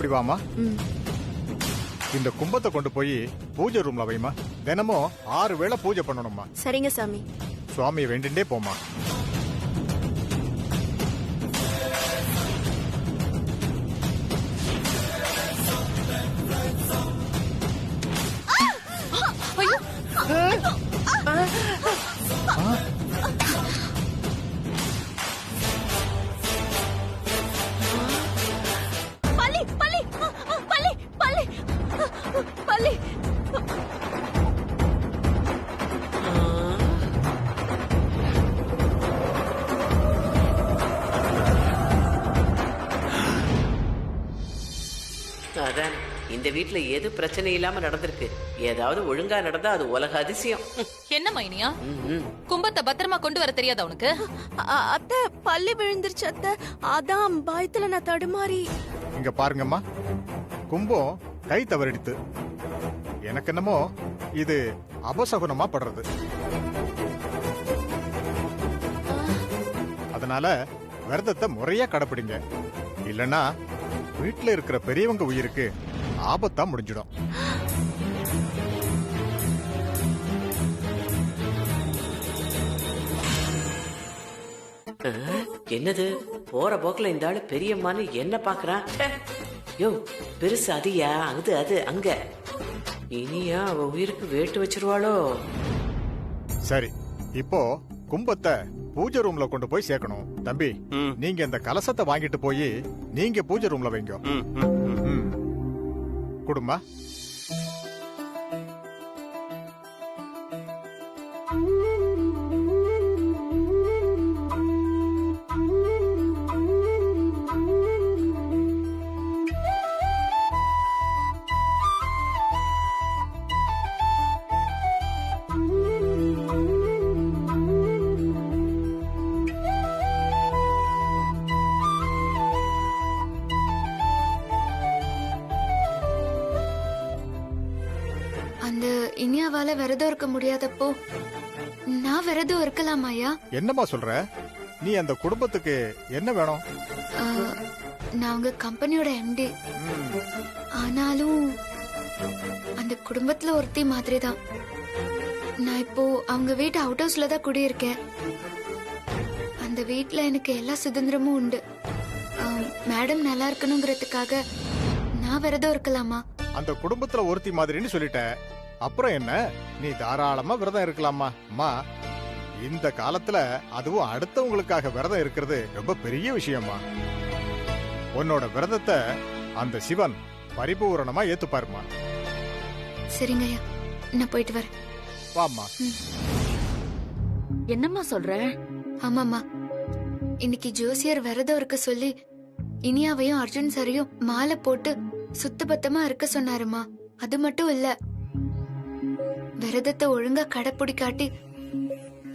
இப்படி வாமா. இந்த கும்பத்தை கொண்டு போய் பூஜை ரூம்ல வைமா. தினமும் 6 வேளை பூஜை பண்ணணுமா. சரிங்க சாமி. சுவாமியை வேண்டிண்டே போமா. அதான் இந்த வீட்டுல எது பிரச்சனை இல்லாம நடந்திருக்கு. ஏதாவது ஒழுங்கா நடந்தா அது உலக அதிசயம். என்ன மைனியா, கும்பத்தை பத்திரமா கொண்டு வர தெரியாத உனக்கு? அத்தை பள்ளி விழுந்துருச்சு அத்தை. அதான் பயத்துல நான் தடுமாறி. இங்க பாருங்கம்மா, கும்பம் கை தவறிடுத்து. எனக்கு என்னமோ இது அபசகுனமா படுறது. அதனால விரதத்தை முறையா கடைப்பிடிங்க. இல்லனா வீட்டுல இருக்கிற பெரியவங்க உயிருக்கு ஆபத்தா முடிஞ்சிடும். என்னது போற போக்குல இந்த ஆளு பெரியம்மான்னு என்ன பாக்குறான்? யோ பெருசு அதியா? அது அங்க இனியா அவ உயிருக்கு வேட்டு வச்சிருவாளோ? சரி, இப்போ கும்பத்தை பூஜை ரூம்ல கொண்டு போய் சேர்க்கணும். தம்பி, நீங்க இந்த கலசத்தை வாங்கிட்டு போய் நீங்க பூஜை ரூம்ல வைங்க. குடும்பா. அந்த இனியாவால விரதம் இருக்க முடியாதப்போ நான் விரதம் இருக்கலாமாயா? என்னம்மா சொல்ற? நீ அந்த குடும்பத்துக்கு என்ன வேணும்? நான் உங்க கம்பெனியோட எம்டி. ஆனாலும் அந்த குடும்பத்துல ஒருத்தி மாதிரி தான். நான் இப்போ அவங்க வீட்டு அவுட் ஹவுஸ்ல தான் குடியிருக்கேன். அந்த வீட்டுல எனக்கு எல்லா சுதந்திரமும் உண்டு. மேடம் நல்லா இருக்கணுங்கிறதுக்காக நான் விரதம் இருக்கலாமா? அந்த குடும்பத்துல ஒருத்தி மாதிரின்னு சொல்லிட்ட, அப்புறம் என்ன? நீ தாராளமா விரதம் இருக்கலாமா. அம்மா, இந்த காலத்துல அதுவும் அடுத்தவங்களுக்காக விரதம் இருக்கிறது ரொம்ப பெரிய விஷயமா. உன்னோட விரதத்தை அந்த சிவன் பரிபூரணமா ஏத்துப்பாருமா. சரிங்கய்யா, நான் போயிட்டு வரேன். வாம்மா. என்னம்மா சொல்ற? ஆமாமா, இன்னைக்கு ஜோசியர் விரதம் இருக்க சொல்லி இனியாவையும் அர்ஜுன் சாரையும் மாலை போட்டு சுத்தபத்தமா இருக்க சொன்னாருமா. அது மட்டும் இல்ல, விரதத்தை ஒழுங்கா கடைப்பிடிக்காட்டி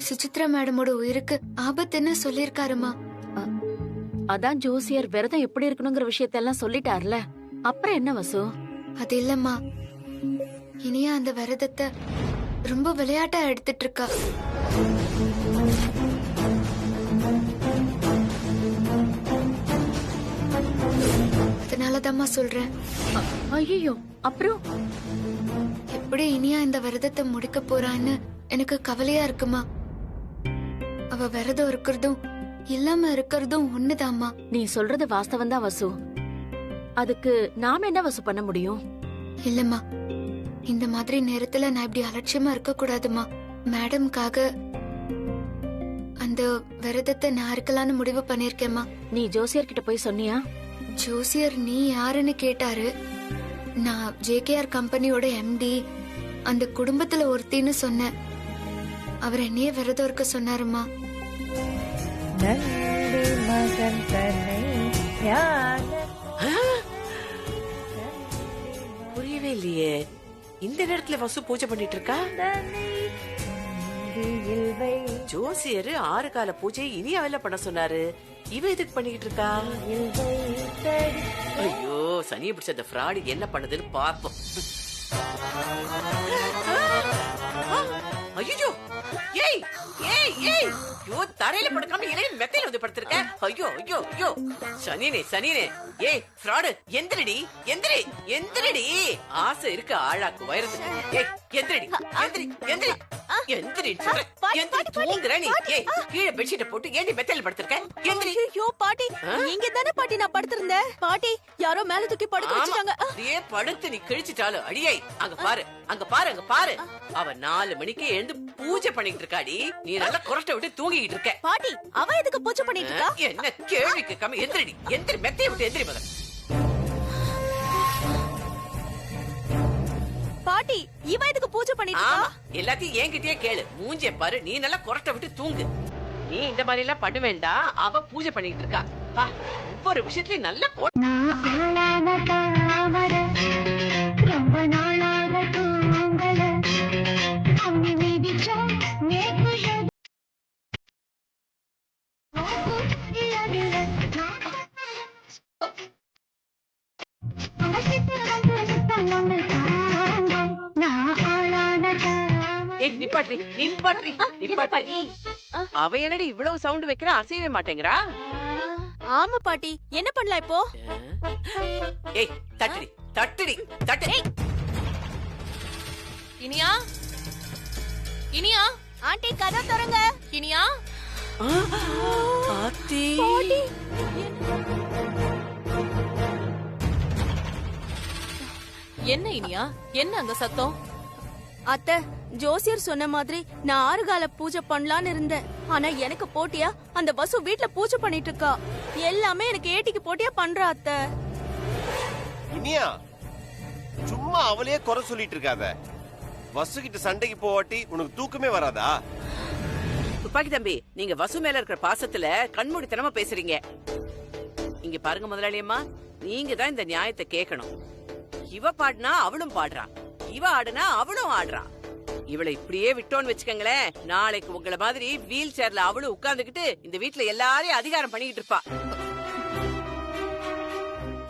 சுசித்ரா மேடமோட உயிருக்கு ஆபத்துன்னு சொல்லிருக்காருமா. அதான் ஜோசியர் விரதம் எப்படி இருக்கணுங்கிற விஷயத்தெல்லாம் சொல்லிட்டார்ல, அப்புறம் என்ன வசு? அது இல்லம்மா, இனியா அந்த விரதத்தை ரொம்ப விளையாட்டா எடுத்துட்டு இருக்கா. அதனாலதாம்மா சொல்றேன். ஐயோ, அப்புறம் எப்படி இனியா இந்த விரதத்தை முடிக்க போறான்னு எனக்கு கவலையா இருக்குமா. அவ விரதம் இருக்கிறதும் இல்லாம இருக்கிறதும் ஒண்ணுதாம்மா. நீ சொல்றது வாஸ்தவம் தான் வசு. அதுக்கு நாம என்ன வசு பண்ண முடியும்? இல்லம்மா, இந்த மாதிரி நேரத்துல நான் இப்படி அலட்சியமா இருக்க கூடாதுமா. மேடம்காக அந்த விரதத்தை நான் இருக்கலான்னு முடிவு பண்ணிருக்கேம்மா. நீ ஜோசியர் கிட்ட போய் சொன்னியா? ஜோசியர் நீ யாருன்னு கேட்டாரு. நான் ஜேகேஆர் கம்பெனியோட எம்டி, அந்த குடும்பத்துல ஒருத்தின்னு சொன்னேன். அவர் என்னையே விரதம் இருக்க சொன்னாருமா. புரியவே இல்லையே. இந்த நேரத்துல வசு பூஜை பண்ணிட்டு இருக்கா? ஜோசியர் 6 கால பூஜை இனியாவில பண்ண சொன்னாரு. இவ எதுக்கு பண்ணிக்கிட்டு இருக்கா? ஐயோ, சனியை பிடிச்ச அந்த ஃப்ராடு என்ன பண்ணுதுன்னு பார்ப்போம். ஐயோ, ஏய் ஏய் ஏய் ஏய் யோ தரையில படுக்காம இலையில மெத்தையில வந்து படுத்திருக்க. ஐயோ ஐயோ ஐயோ சனினே சனினே. ஏய் ஃப்ராடு எந்திரடி எந்திரி எந்திரடி. ஆசை இருக்கு ஆளாக்கு வயறதுக்கு. ஏய் எந்திரடி எந்திரி எந்திரி எந்திரி எந்திரி தூங்குற நீ. ஏய் கீழே பெட்ஷீட்டை போட்டு ஏண்டி மெத்தையில படுத்திருக்க? எந்திரி. ஐயோ பாட்டி இங்க தானே பாட்டி நான் படுத்திருந்தேன். பாட்டி யாரோ மேல தூக்கி படுக்க வச்சிட்டாங்க. அப்படியே படுத்து நீ கிழிச்சிட்டாலும் அடியை. அங்க பாரு அங்க பாரு அங்க பாரு. அவ 4 மணிக்கு எழுந்து பூஜை பண்ணிட்டு இருக்காடி. நீ நல்லா குரட்டை விட்டு தூங்கிட்டு இருக்க. பாட்டி அவ எதுக்கு பூஜை பண்ணிட்டு இருக்கா? என்ன கேள்வி கேட்காம எந்திரடி எந்திரி மெத்தையை விட்டு எந்திரி மகன். பாட்டி இவ எதுக்கு பூஜை பண்ணிட்டு ஆமா இருக்கா? எல்லாத்தையும் என்கிட்டயே கேளு. மூஞ்சே பாரு. நீ நல்லா குரட்டை விட்டு தூங்கு. நீ இந்த மாதிரி எல்லாம் பண்ண வேண்டாம். அவ பூஜை பண்ணிட்டு இருக்கா. பா, ஒவ்வொரு விஷயத்துலயும் நல்லா நிப்பாட்ரி நிப்பாட்ரி நிப்பாட்ரி. அவ என்னடி இவ்வளவு சவுண்ட் வைக்கிறா? அசையவே மாட்டேங்கிறா. ஆமா பாட்டி என்ன பண்ணலாம் இப்போ? ஏய் தட்டுடி தட்டுடி தட்டு. இனியா இனியா ஆண்டி கதை திறங்க. இனியா ஆத்தி என்ன இனியா என்ன அங்க சத்தம்? அத்தை ஜோசியர் சொன்ன மாதிரி நான் 6 கால பூஜை பண்ணலான்னு இருந்தேன். ஆனா எனக்கு போட்டியா அந்த வசு வீட்ல பூஜை பண்ணிட்டு இருக்கா. எல்லாமே எனக்கு ஏட்டிக்கு போட்டியா பண்றா அத்தை. இனியா சும்மா அவளையே குறை சொல்லிட்டு இருக்காத. வசுகிட்ட சண்டைக்கு போவாட்டி உனக்கு தூக்கமே வராதா? துப்பாக்கி தம்பி, நீங்க வசு மேல இருக்கிற பாசத்துல கண்மூடித்தனமா பேசுறீங்க. இங்க பாருங்க முதலாளியம்மா, நீங்க தான் இந்த நியாயத்தை கேட்கணும். இவ பாடுனா அவளும் பாடுறா, இவ ஆடுனா அவளும் ஆடுறா. இவளை இப்படியே விட்டோன்னு வச்சுக்கங்களேன், நாளைக்கு உங்களை மாதிரி வீல் சேர்ல அவளும் உட்கார்ந்துகிட்டு இந்த வீட்டுல எல்லாரையும் அதிகாரம் பண்ணிக்கிட்டு இருப்பா.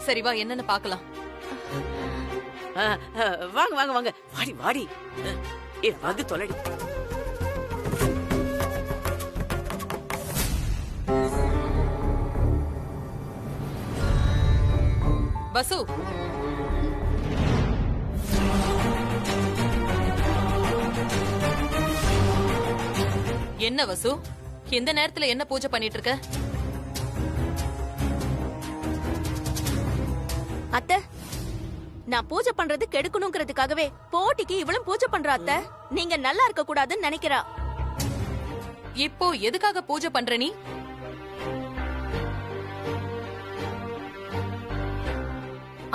சரி வா என்னன்னு பாக்கலாம். வாங்க வாங்க வாங்க, வாடி வாடி. ஏ வந்து தொலைடி. வசு என்ன வசு இந்த நேரத்துல என்ன பூஜை பண்ணிட்டு இருக்க? அத்தை நான் பூஜை பண்றது கெடுக்கணுங்கிறதுக்காகவே போட்டிக்கு இவளும் பூஜை பண்றா அத்தை. நீங்க நல்லா இருக்க கூடாதுன்னு நினைக்கிறா. இப்போ எதுக்காக பூஜை பண்ற நீ?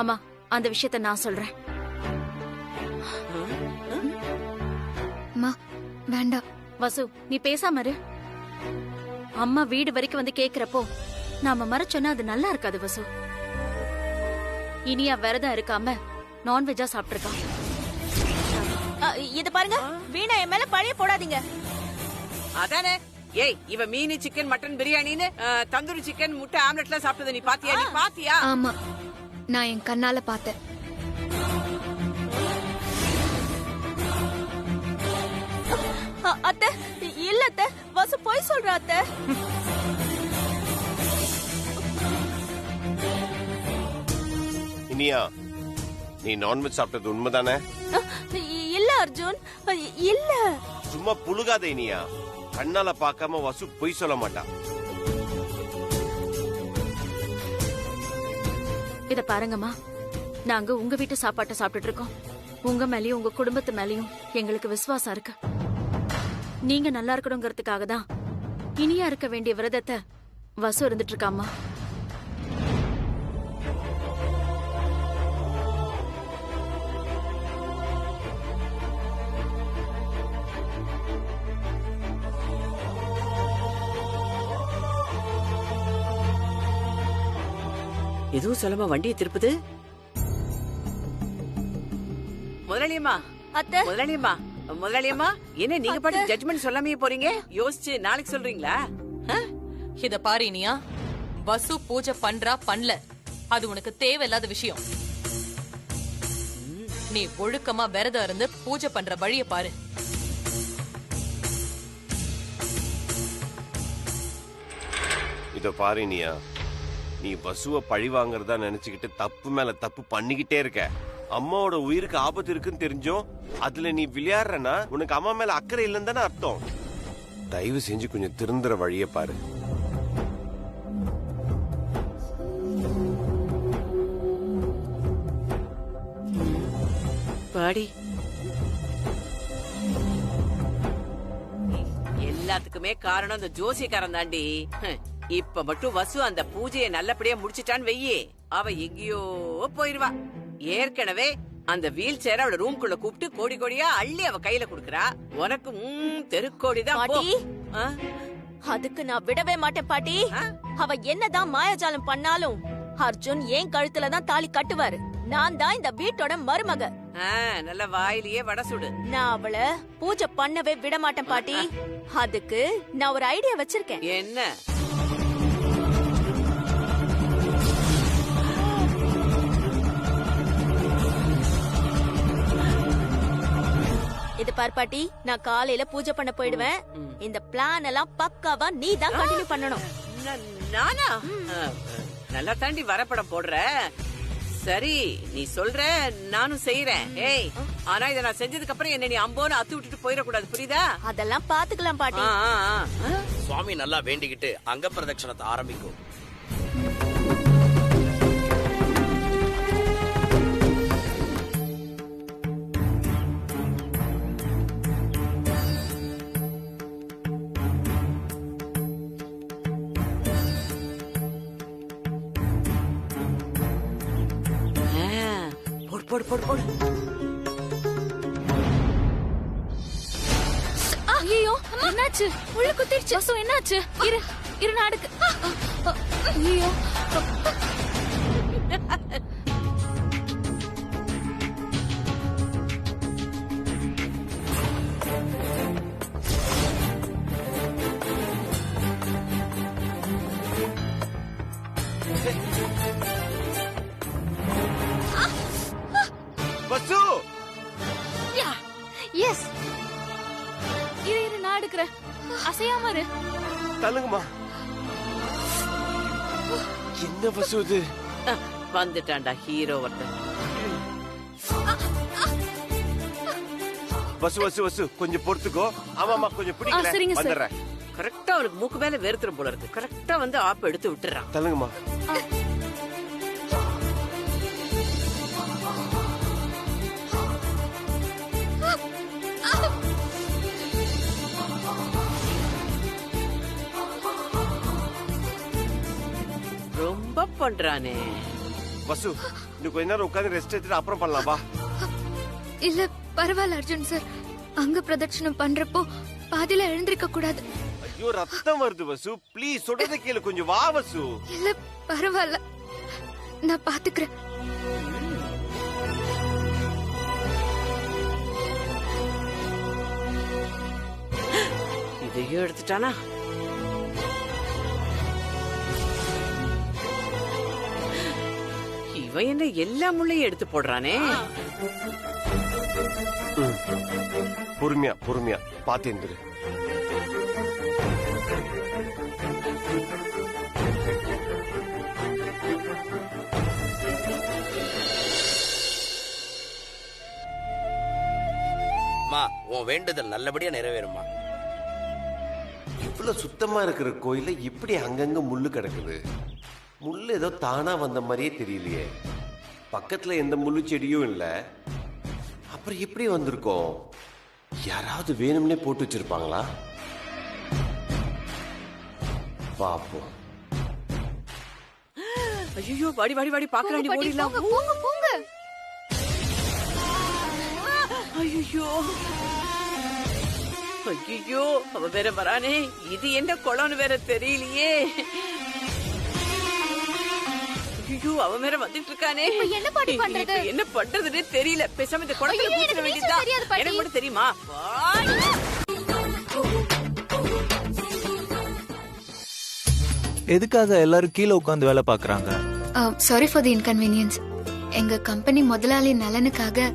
அம்மா அந்த விஷயத்த நான் சொல்றேன். அம்மா வேண்டாம். வசு நீ பேசாம இரு. அம்மா வீடு வரைக்கும் வந்து கேக்குறப்போ நாம மறைச்சோன்னா அது நல்லா இருக்காது வசு. இனியா விரதம் இருக்காம நான்வெஜ்ஜா சாப்பிட்டிருக்கான். இது பாருங்க, வீணா என் மேல பழைய போடாதீங்க. அதானே. ஏய் இவ மீன் சிக்கன் மட்டன் பிரியாணின்னு தந்தூரி சிக்கன் முட்டை ஆம்லெட்லாம் சாப்பிட்டது நீ பாத்தியா? நீ பாத்தியா? ஆமா நான் என் கண்ணால பார்த்தேன். அத்தை இல்ல அத்தை, வசு போய் சொல்றா அத்தை. இனியா நீ நான்வெஜ் சாப்பிட்டது உண்மைதானே? இல்ல அர்ஜுன், இல்ல. சும்மா புழுகாத இனியா. கண்ணால பார்க்காம வசு பொய் சொல்ல மாட்டா. இத பாருங்கம்மா, நாங்க உங்க வீட்டு சாப்பாட்டை சாப்பிட்டுட்டு இருக்கோம். உங்க மேலயும் உங்க குடும்பத்து மேலயும் எங்களுக்கு விசுவாசம் இருக்கு. நீங்க நல்லா இருக்கணுங்கிறதுக்காக தான் இனியா இருக்க வேண்டிய விரதத்தை வசு இருந்துட்டு இருக்காமா. எதுவும் சொல்லாம வண்டியை திருப்புது. முதலாளியம்மா அத்தை முதலாளியம்மா முதலாளியம்மா, என்ன நீங்க பாட்டு ஜட்ஜ்மெண்ட் சொல்லாமே போறீங்க? யோசிச்சு நாளைக்கு சொல்றீங்களா? இத பாரு இனியா, வசு பூஜை பண்றா பண்ணல அது உனக்கு தேவையில்லாத விஷயம். நீ ஒழுக்கமா விரதம் இருந்து பூஜை பண்ற வழிய பாரு. இத பாரு இனியா, நீ வசுவ பழி வாங்குறதா நினைச்சுக்கிட்டு தப்பு மேல தப்பு பண்ணிக்கிட்டே இருக்க. அம்மாவோட உயிருக்கு ஆபத்து இருக்குன்னு தெரிஞ்சும் அதுல நீ விளையாடுறனா உனக்கு அம்மா மேல அக்கறை இல்லைன்னு தானே அர்த்தம். தயவு செஞ்சு கொஞ்சம் திருந்துற வழிய பாரு. பாடி எல்லாத்துக்குமே காரணம் இந்த ஜோசியக்காரன் தாண்டி. இப்ப மட்டும் வசு அந்த பூஜையை நல்லபடியா முடிச்சிட்டான்னு வெய்யே, அவ எங்கேயோ போயிருவா. ஏற்கனவே அந்த வீல் சேர அவள ரூம்குள்ள கூப்பிட்டு கோடி கோடியா அள்ளி அவ கையில குடுக்கறா. உனக்கு தெருக்கோடிதான் போ. பாட்டி, அதுக்கு நான் விடவே மாட்டேன் பாட்டி. அவ என்னதான் மாயாஜாலம் பண்ணாலும் அர்ஜுன் ஏன் கழுத்துல தான் தாலி கட்டுவாரு. நான் தான் இந்த வீட்டோட மருமக. நல்ல வாயிலேயே வட சுடு. நான் அவள பூஜை பண்ணவே விட மாட்டேன் பாட்டி. அதுக்கு நான் ஒரு ஐடியா வச்சிருக்கேன். என்ன? இது பார் பாட்டி, நான் காலையில பூஜை பண்ண போயிடுவேன். இந்த பிளான் எல்லாம் பக்காவா நீ தான் கண்டினியூ பண்ணணும். நானா? நல்லா தாண்டி வரப்படம் போடுற. சரி, நீ சொல்ற, நானும் செய்யறேன். ஏய், ஆனா இத நான் செஞ்சதுக்கு அப்புறம் என்ன நீ அம்போன்னு அத்து விட்டுட்டு போயிடக்கூடாது, புரியுதா? அதெல்லாம் பாத்துக்கலாம் பாட்டி. சுவாமி நல்லா வேண்டிக்கிட்டு அங்க பிரதட்சணத்தை ஆரம்பிக்கும். போடு போடு போடு. ஐயோ, என்னாச்சு? உள்ள குத்திடுச்சு. வசு என்னாச்சு? இரு இரு நாடுக்கு. ஐயோ, வசு, எஸ். இரு இரு நாடுக்குறேன். அசையாம இரு. தள்ளுங்கம்மா. என்ன வசு இது? வந்துட்டான்டா ஹீரோ ஒருத்தன். வசு வசு வசு கொஞ்சம் பொறுத்துக்கோ. ஆமாமா, கொஞ்சம் பிடிக்கல. சரிங்க சார். வந்துடுறேன். கரெக்டா அவனுக்கு மூக்கு மேல வேர்த்துரும் போல இருக்கு. கரெக்டா வந்து ஆப் எடுத்து விட்டுறான். தள்ளுங்கம்மா. ரொம்ப பண்றானே. வசு, நீ கொஞ்ச நேரம் உட்கார்ந்து ரெஸ்ட் எடுத்துட்டு அப்புறம் பண்ணலாம் வா. இல்ல பரவாயில்ல அர்ஜுன் சார், அங்க பிரதட்சணம் பண்றப்போ பாதியில எழுந்திருக்க கூடாது. ஐயோ, ரத்தம் வருது வசு. ப்ளீஸ் சொல்றதை கேளு, கொஞ்சம் வா வசு. இல்ல பரவாயில்ல, நான் பாத்துக்கிறேன். இதையும் எடுத்துட்டானா? இவன் என்ன எல்லா முள்ளையும் எடுத்து போடுறானே. பொறுமையா பொறுமையா பாத்து எந்திரு. உன் வேண்டுதல் நல்லபடியா நிறைவேறுமா. இவ்வளவு சுத்தமா இருக்கிற கோயில இப்படி அங்கங்க முள்ளு கிடக்குது. முள்ளு ஏதோ தானா வந்த மாதிரியே தெரியலையே. பக்கத்துல எந்த முள்ளு செடியும் இல்ல. அப்புறம் எப்படி வந்திருக்கோம்? யாராவது வேணும்னே போட்டு வச்சிருப்பாங்களா? பாப்போம். ஐயோ, வாடி வாடி வாடி பாக்குறாண்டி, ஓடிடலாம். போங்க போங்க. ஐயோ ஐயோ, அவ வேற வரானே. இது என்ன குளம்னு வேற தெரியலையே. ஐயோ, அவன் வேற வந்துட்டு இருக்கானே. என்ன பாட்டி பண்றது? என்ன பண்றதுன்னு தெரியல. பேசாம இந்த குளத்துல குதிர வேண்டியதுதான். எனக்கு மட்டும் தெரியுமா? எதுக்காக எல்லாரும் கீழே உட்கார்ந்து வேலை பாக்குறாங்க? Sorry for the inconvenience. எங்க கம்பெனி முதலாளி நலனுக்காக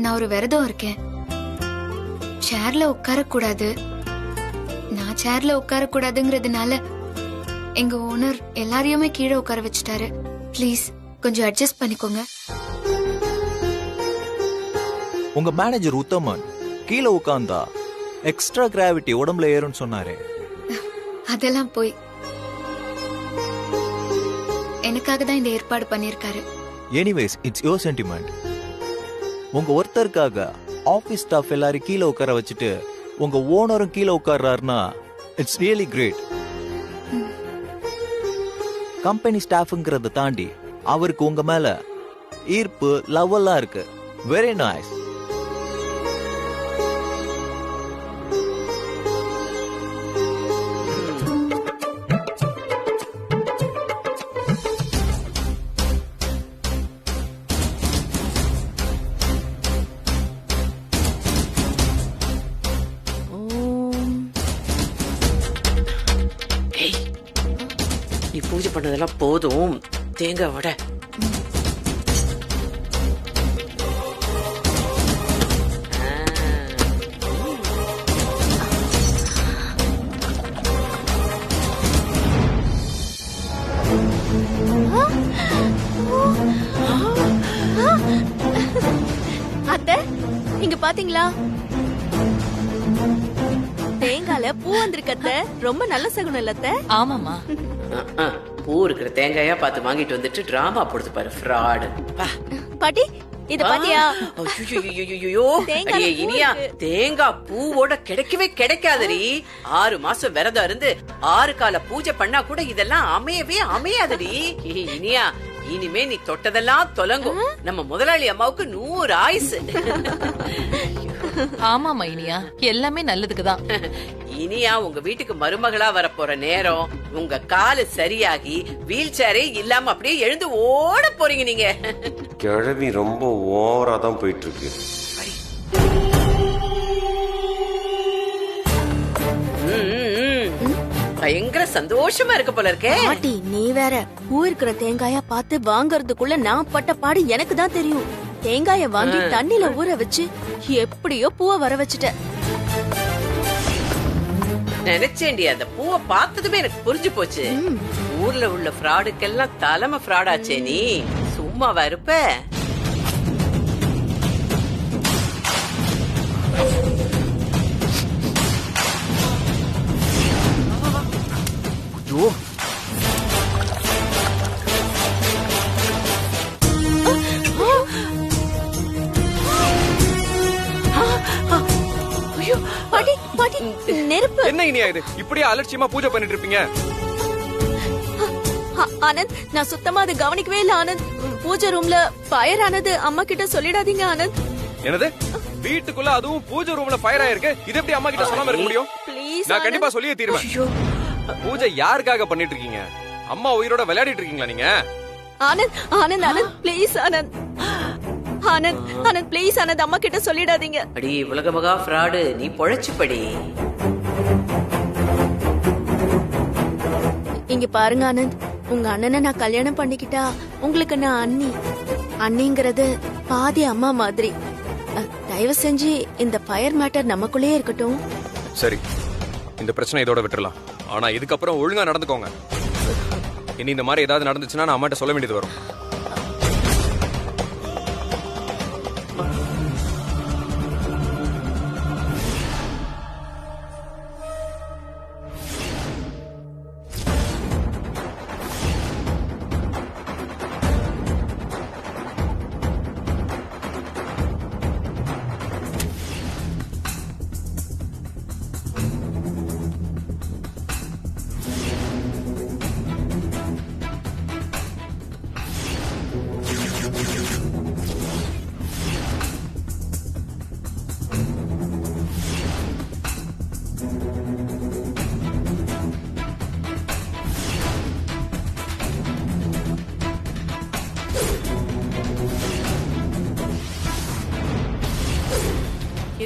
நான் ஒரு விரதம் இருக்கேன். சேர்ல உட்கார கூடாது. நான் சேர்ல உட்கார கூடாதுங்கிறதுனால எங்க ஓனர் எல்லாரையுமே கீழே உட்கார வச்சுட்டாரு. ப்ளீஸ் கொஞ்சம் அட்ஜஸ்ட் பண்ணிக்கோங்க. உங்க மேனேஜர் உத்தமன் கீழே உட்கார்ந்தா எக்ஸ்ட்ரா கிராவிட்டி உடம்புல ஏறும்னு சொன்னாரு. அதெல்லாம் போய் எனக்காக தான் இந்த ஏற்பாடு பண்ணிருக்காரு. Anyways it's your sentiment. உங்க ஒருத்தருக்காக ஆபீஸ் ஸ்டாஃப் எல்லாரும் கீழே உட்கார வச்சுட்டு உங்க ஓனரும் கீழே உட்கார்றாருன்னா இட்ஸ் ரியலி கிரேட். கம்பெனி ஸ்டாஃப்ங்கிறத தாண்டி அவருக்கு உங்க மேல ஈர்ப்பு லவ் எல்லாம் இருக்கு. Very nice. நீ பூஜை பண்ணதெல்லாம் போதும், தேங்காய் வடை. அத்தை, இங்க பாத்தீங்களா? தேங்கால பூ வந்திருக்கத்த. ரொம்ப நல்ல சகுனம் இல்லத்த? ஆமாமா. பூ இருக்கிற தேங்காயா பார்த்து வாங்கிட்டு வந்துட்டு டிராமா போடுது பாரு, ஃப்ராடு. பாட்டி இத பாத்தியா? அடியே இனியா, தேங்காய் பூவோட கிடைக்கவே கிடைக்காதடி. 6 மாசம் விரதம் இருந்து 6 கால பூஜை பண்ணா கூட இதெல்லாம் அமையவே அமையாதடி. இனியா, இனிமே நீ தொட்டதெல்லாம் தொலங்கும். நம்ம முதலாளி அம்மாவுக்கு 100 ஆயுசு. ஆமாமா இனியா, எல்லாமே நல்லதுக்குதான். இனியா உங்க வீட்டுக்கு மருமகளா வரப்போற நேரம், உங்க காலு சரியாகி வீல் சேரே இல்லாம அப்படியே எழுந்து ஓட போறீங்க நீங்க. கிழவி ரொம்ப ஓவரா தான் போயிட்டு இருக்கு. பயங்கர சந்தோஷமா இருக்க போல இருக்கே. பாட்டி நீ வேற, பூ இருக்கிற தேங்காயா பார்த்து வாங்கறதுக்குள்ள நான் பட்ட பாடு எனக்கு தான் தெரியும். தேங்காய வாங்கி தண்ணில ஊற வச்சு எப்படியோ பூவை வர வச்சுட்ட. நினைச்சேன்டி, அந்த பூவை பார்த்ததுமே எனக்கு புரிஞ்சு போச்சு. ஊர்ல உள்ள ஃப்ராடுக்கெல்லாம் தலைமை ஃப்ராடாச்சே நீ. சும்மாவா இருப்ப? ஐயோ, ஐயோ பாட்டி பாட்டி, நெருப்பு. என்ன இனியா இது? இப்படியே அலட்சியமா பூஜை பண்ணிட்டு இருப்பீங்க? ஆனந்த், நான் சுத்தமா அதை கவனிக்கவே இல்ல ஆனந்த். பூஜை ரூம்ல ஃபயர் ஆனது அம்மா கிட்ட சொல்லிடாதீங்க ஆனந்த். என்னது? வீட்டுக்குள்ள அதுவும் பூஜை ரூம்ல ஃபயர் ஆயிருக்கு. இது எப்படி அம்மா கிட்ட சொல்லாம இருக்க முடியும்? ப்ளீஸ் நான் கண்டிப்பா சொல்லியே தீருவேன். பூஜை யாருக்காக பண்ணிட்டு இருக்கீங்க? அம்மா உயிரோட விளையாடிட்டு இருக்கீங்களா நீங்க? ஆனந்த் ஆனந்த் ஆனந்த் ப்ளீஸ் ஆனந்த். ஆனந்த் ஆனந்த் ப்ளீஸ் ஆனந்த், அம்மா கிட்ட சொல்லிடாதீங்க. அடி உலக மகா ஃப்ராடு, நீ பொழைச்சு படி. இங்க பாருங்க ஆனந்த், உங்க அண்ணனை நான் கல்யாணம் பண்ணிக்கிட்டா உங்களுக்கு நான் அண்ணி. அண்ணிங்கிறது பாதி அம்மா மாதிரி. தயவு செஞ்சு இந்த ஃபயர் மேட்டர் நமக்குள்ளேயே இருக்கட்டும். சரி, இந்த பிரச்சனை இதோட விட்டுறலாம். ஆனா இதுக்கப்புறம் ஒழுங்கா நடந்துக்கோங்க. இனி இந்த மாதிரி ஏதாவது நடந்துச்சுன்னா நான் அம்மாட்ட சொல்ல வேண்டியது வரும்.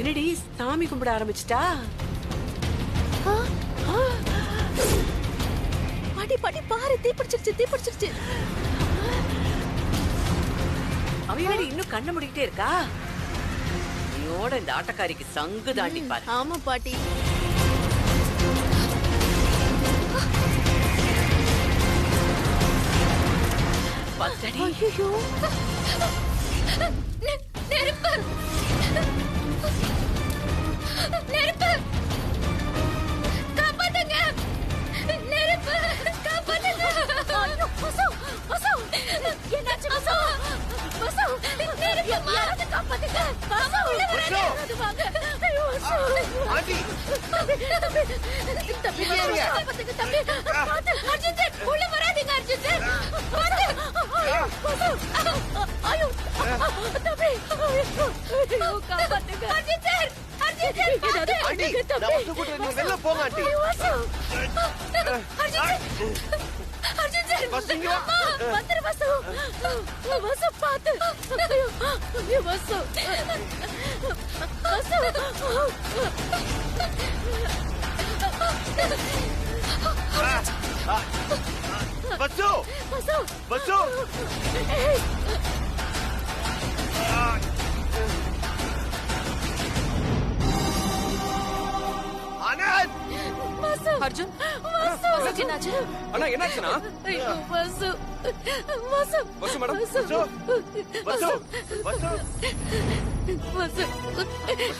என்னடி சாமி கும்பிட ஆரம்பிச்சிட்டா? பாட்டி பாட்டி பாரு, தீ பிடிச்சிருச்சு தீ பிடிச்சிருச்சு. அவன் இன்னும் கண்ண முடிக்கிட்டே இருக்கா? நீயோட இந்த ஆட்டக்காரிக்கு சங்கு தாண்டி பாரு. ஆமா பாட்டி. ஐயோ நெருப்பு நெருப்பு காப்பாத்துங்க நெருப்பு காப்பாத்துங்க வசு வசு என்னாச்சு வசு வசு நெருப்பு யாராவது காப்பாத்துங்க வசு உள்ள வராதீங்க வாங்க ஐயோ வசு ஆண்டி தம்பி காப்பாத்துங்க தம்பி பாத்து அர்ஜுன் சார் உள்ள வராதீங்க அர்ஜுன் சார் பாத்து வசு ஐயோ தம்பி ஐயோ காப்பாத்துங்க அர்ஜுன் சார் ஏதாவது ஆண்டி பண்ணுங்க நான் வந்து கூட்டு நீங்க வெளில போங்க ஆண்டி வசு அர்ஜுன் சார் வசு இங்க வா. வந்துரு வசு வசு பாத்து ஐயோ வசு வசு வசு வசு வசு ஆனந்த் வசு அர்ஜுன் வசு என்னாச்சு? அண்ணா என்னாச்சுண்ணா? ஐயோ வசு வசு வசு மேடம். வசு வசு வசு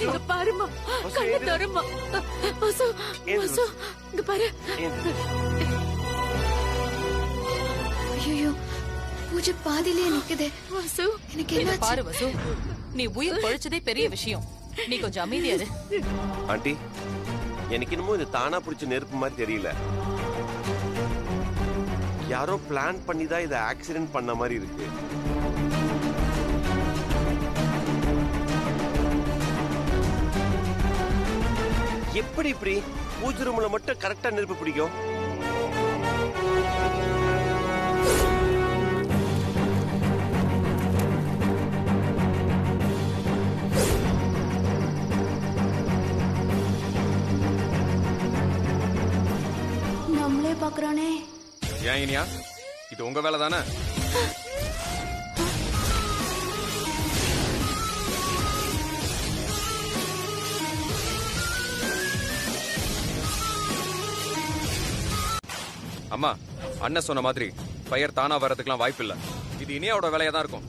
இங்க பாருமா கண்ணு தரமா வசு வசு இங்க பாரு ஐயோ பூஜை பாதியிலே நிக்குது வசு எனக்கு இத என்னாச்சு பாரு வசு, நீ உயிர் பழிச்சதே பெரிய விஷயம். நீ கொஞ்சம் அமைதியா இரு. ஆண்டி எனக்கு என்னமோ இது தானா பிடிச்ச நெருப்பு மாதிரி தெரியல. யாரோ பிளான் பண்ணி தான் இதை ஆக்சிடென்ட் பண்ண மாதிரி இருக்கு. எப்படி இப்படி பூஜை ரூம்ல மட்டும் கரெக்டா நெருப்பு பிடிக்கும்? நம்மளே பாக்குறானே. ஏன் இனியா, இது உங்க வேலை தானே? அம்மா, அண்ணன் சொன்ன மாதிரி பையர் தானா வர்றதுக்குலாம் வாய்ப்பு இல்ல. இது இனியாவோட வேலையா தான் இருக்கும்.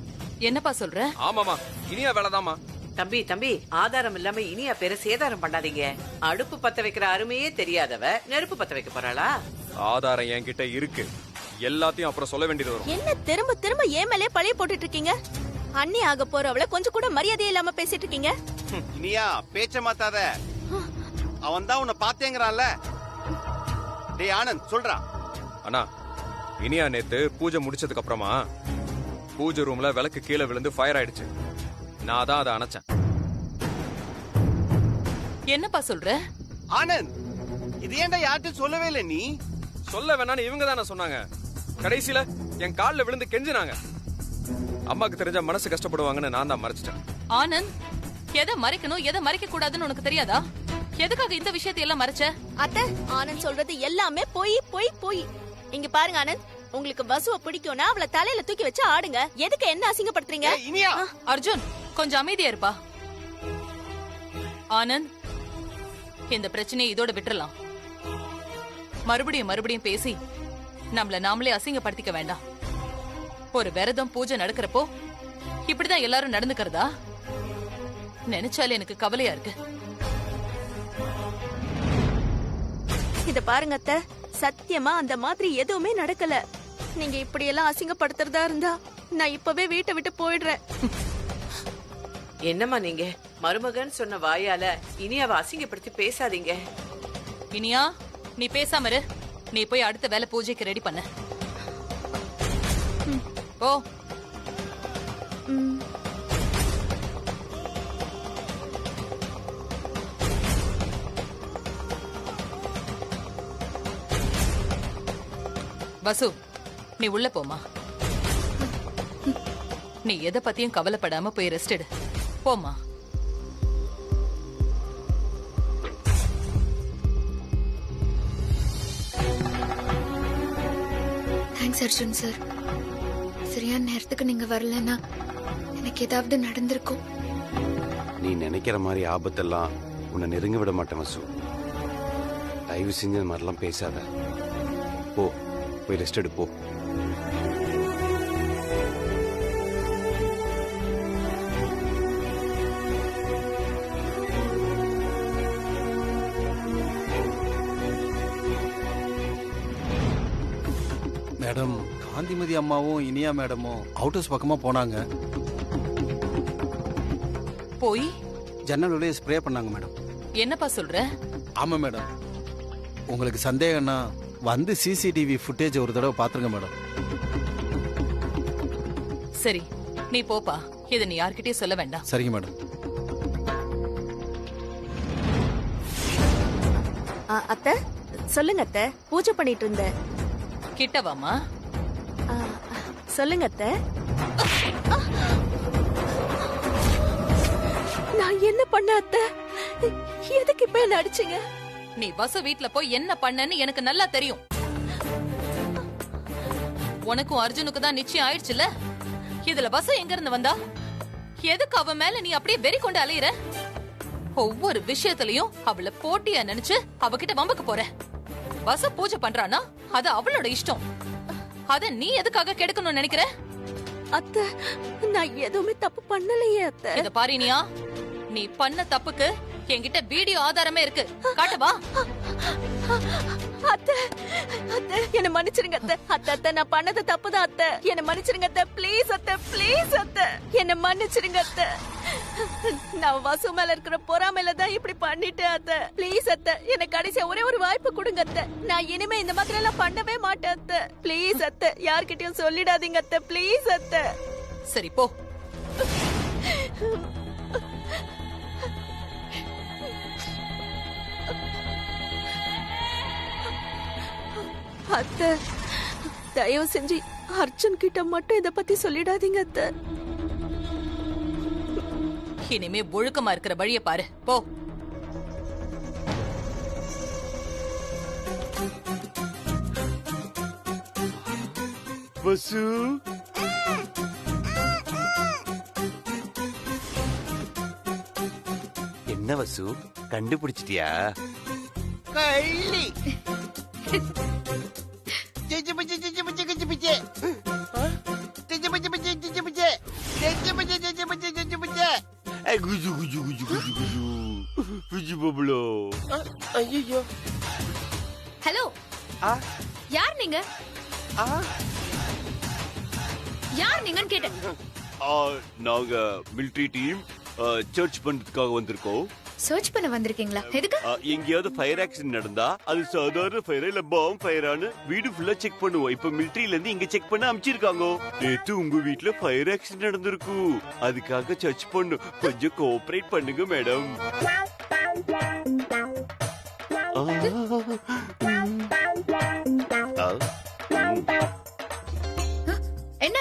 என்னப்பா சொல்ற? ஆமாமா, இனியா வேலைதாம்மா. தம்பி தம்பி, ஆதாரம் இல்லாம இனியா பேரை சேதாரம் பண்ணாதீங்க. அடுப்பு பத்த வைக்கிற அருமையே தெரியாதவ நெருப்பு பத்த வைக்க போறாளா? ஆதாரம் என்கிட்ட இருக்கு. எல்லாத்தையும் அப்புறம் சொல்ல வேண்டியது வரும். என்ன திரும்ப திரும்ப ஏன் மேலே பழைய போட்டுட்டு இருக்கீங்க? அண்ணி ஆக போறவள கொஞ்சம் கூட மரியாதை இல்லாம பேசிட்டு இருக்கீங்க. இனியா பேச்ச மாத்தாத. அவன் தான் உன்னை பாத்தேங்கறான்ல. டேய் ஆனந்த் சொல்றா. அண்ணா, இனியா நேத்து பூஜை முடிச்சதுக்கு அப்புறமா பூஜை ரூம்ல விளக்கு கீழே விழுந்து ஃபயர் ஆயிடுச்சு. நான் தான் அதை அணைச்சேன். என்னப்பா சொல்ற? ஆனந்த், இது ஏன்டா யார்கிட்ட சொல்லவே இல்ல நீ? சொல்ல வேணான்னு இவங்க தானே சொன்னாங்க. கடைசியில என் கால்ல விழுந்து கெஞ்சினாங்க. அம்மாக்கு தெரிஞ்ச மனசு கஷ்டப்படுவாங்கன்னு நான் தான் மறைச்சிட்டேன். ஆனந்த், எதை மறைக்கணும் எதை மறைக்க கூடாதுன்னு உனக்கு தெரியாதா? எதுக்காக இந்த விஷயத்தை எல்லாம் மறைச்ச? அத்தை, ஆனந்த் சொல்றது எல்லாமே போய் போய் போய். இங்க பாருங்க ஆனந்த், உங்களுக்கு வசுவ பிடிக்கும்னா அவளை தலையில தூக்கி வச்சு ஆடுங்க. எதுக்கு என்ன அசிங்கப்படுத்துறீங்க? இனியா அர்ஜுன், கொஞ்சம் அமைதியா இருப்பா. ஆனந்த், இந்த பிரச்சனையை இதோட விட்டுறலாம். மறுபடியும் பேசி நம்மள நாமளே அசிங்கப்படுத்திக்க வேண்டாம். ஒரு விரதம் பூஜை நடக்கிறப்போ இப்படிதான் எல்லாரும் நடந்துக்கிறதா? நினைச்சாலே எனக்கு கவலையா இருக்கு. இத பாருங்க அத்தை, சத்தியமா அந்த மாதிரி எதுவுமே நடக்கல. நீங்க இப்படி எல்லாம் அசிங்கப்படுத்துறதா இருந்தா நான் இப்பவே வீட்டை விட்டு போயிடுறேன். என்னம்மா நீங்க மருமகன் சொன்ன வாயால இனியாவை அசிங்கப்படுத்தி பேசாதீங்க. இனியா, நீ பேசாம இரு. நீ போய் அடுத்த வேலை பூஜைக்கு ரெடி பண்ண. ஓ, வசு, நீ உள்ள போமா. நீ எதை பத்தியும் கவலைப்படாம போய் ரெஸ்ட் எடு. போமா. Thanks Arjun sir. சரியான நேரத்துக்கு நீங்க வரலன்னா எனக்கு ஏதாவது நடந்திருக்கும். நீ நினைக்கிற மாதிரி ஆபத்தெல்லாம் உன்னை நெருங்க விட மாட்டேன் வசு. தயவு செஞ்சு இந்த மாதிரிலாம் பேசாத. போ, போய் ரெஸ்ட் எடு போ. மேடம் காந்திமதி அம்மாவும் இனியா மேடமும் அவுட் ஹவுஸ் பக்கமா போனாங்க. போய் ஜன்னல் வழியே ஸ்ப்ரே பண்ணாங்க மேடம். என்னப்பா சொல்ற? ஆமா மேடம். உங்களுக்கு சந்தேகம்னா வந்து சிசிடிவி ஃபுட்டேஜ் ஒரு தடவை பாத்துருங்க மேடம். சரி, நீ போப்பா. இதை நீ யார்கிட்டயும் சொல்ல வேண்டாம். சரிங்க மேடம். அத்தை சொல்லுங்க அத்தை. பூஜை பண்ணிட்டு இருந்தேன். கிட்டவாமா. சொல்லுங்க அத்தை. நான் என்ன பண்ண அத்தை? எதுக்கு இப்ப என்ன அடிச்சீங்க? நீ வசு வீட்ல போய் என்ன பண்ணன்னு எனக்கு நல்லா தெரியும். உனக்கும் அர்ஜுனுக்கு தான் நிச்சயம் ஆயிடுச்சுல. இதுல வசு எங்க இருந்து வந்தா? எதுக்கு அவ மேல நீ அப்படியே வெறி கொண்டு அலையிற? ஒவ்வொரு விஷயத்திலயும் அவளை போட்டியா நினைச்சு அவகிட்ட வம்புக்கு போற. வசு பூஜை பண்றானா அது அவளோட இஷ்டம். அத நீ எதுக்காக கெடுக்கணும்னு நினைக்கிற? அத்தை நான் எதுவுமே தப்பு பண்ணலையே அத்தை. இத பாரினியா, நீ பண்ண தப்புக்கு என்கிட்ட வீடியோ ஆதாரமே இருக்கு. காட்டவா? அத்தை அத்தை என்ன மன்னிச்சிருங்க அத்தை. அத்தை அத்தை நான் பண்ணது தப்புதான் அத்தை. என்ன மன்னிச்சிருங்க அத்தை. ப்ளீஸ் அத்தை, ப்ளீஸ் அத்தை என்ன மன்னிச்சிருங்க அத்தை. நான் வசு மேல இருக்கிற பொறாமையில தான் இப்படி பண்ணிட்டேன் அத்தை. ப்ளீஸ் அத்தை எனக்கு கடைசியா ஒரே ஒரு வாய்ப்பு கொடுங்க அத்தை. நான் இனிமே இந்த மாதிரி எல்லாம் பண்ணவே மாட்டேன் அத்தை. ப்ளீஸ் அத்தை யார்கிட்டயும் சொல்லிடாதீங்க அத்தை. ப்ளீஸ் அத்தை. சரி போ. அத்தை தயவு செஞ்சு அர்ஜுன் கிட்ட மட்டும் இத பத்தி சொல்லிடாதீங்க அத்தை. இனிமே ஒழுக்கமா இருக்கிற வழிய பாரு. போ. வசு என்ன வசு கண்டுபிடிச்சிட்டியா? கள்ளி ஹலோ, யார் நீங்க? யார் நீங்கன்னு கேட்டேன். நாங்க மிலிட்டரி டீம் சர்ச் பண்றதுக்காக வந்திருக்கோம். சர்ச் பண்ண வந்திருக்கீங்களா? எதுக்கு? எங்கேயாவது ஃபயர் ஆக்சிடென்ட் நடந்தா அது சாதாரண ஃபயரா இல்ல பாம் ஃபயரானு வீடு ஃபுல்லா செக் பண்ணுவோம். இப்ப மிலிட்டரியில இருந்து இங்க செக் பண்ண அனுப்பிச்சிருக்காங்க. நேத்து உங்க வீட்ல ஃபயர் ஆக்சிடென்ட் நடந்திருக்கு. அதுக்காக சர்ச் பண்ணும். கொஞ்சம் கோஆபரேட் பண்ணுங்க மேடம். என்ன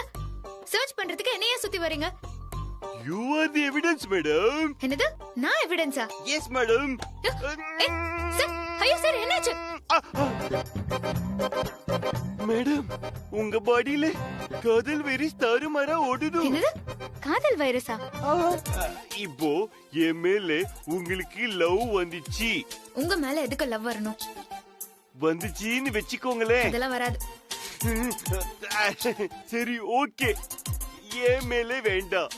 சர்ச் பண்றதுக்கு என்னையா சுத்தி வரீங்க? You are the evidence, madam. என்னது? நான் எவிடன்ஸா? Yes, madam. சார், ஐயோ சார் என்னாச்சு? மேடம், உங்க பாடியில காதல் வைரஸ் தாறுமாறா ஓடுது. என்னது? காதல் வைரஸா? இப்போ என் மேல உங்களுக்கு லவ் வந்துச்சு. உங்க மேல எதுக்கு லவ் வரணும்? வந்துச்சின்னு வெச்சுக்கோங்களே. அதெல்லாம் வராது. சரி, ஓகே. என் மேல வேண்டாம்.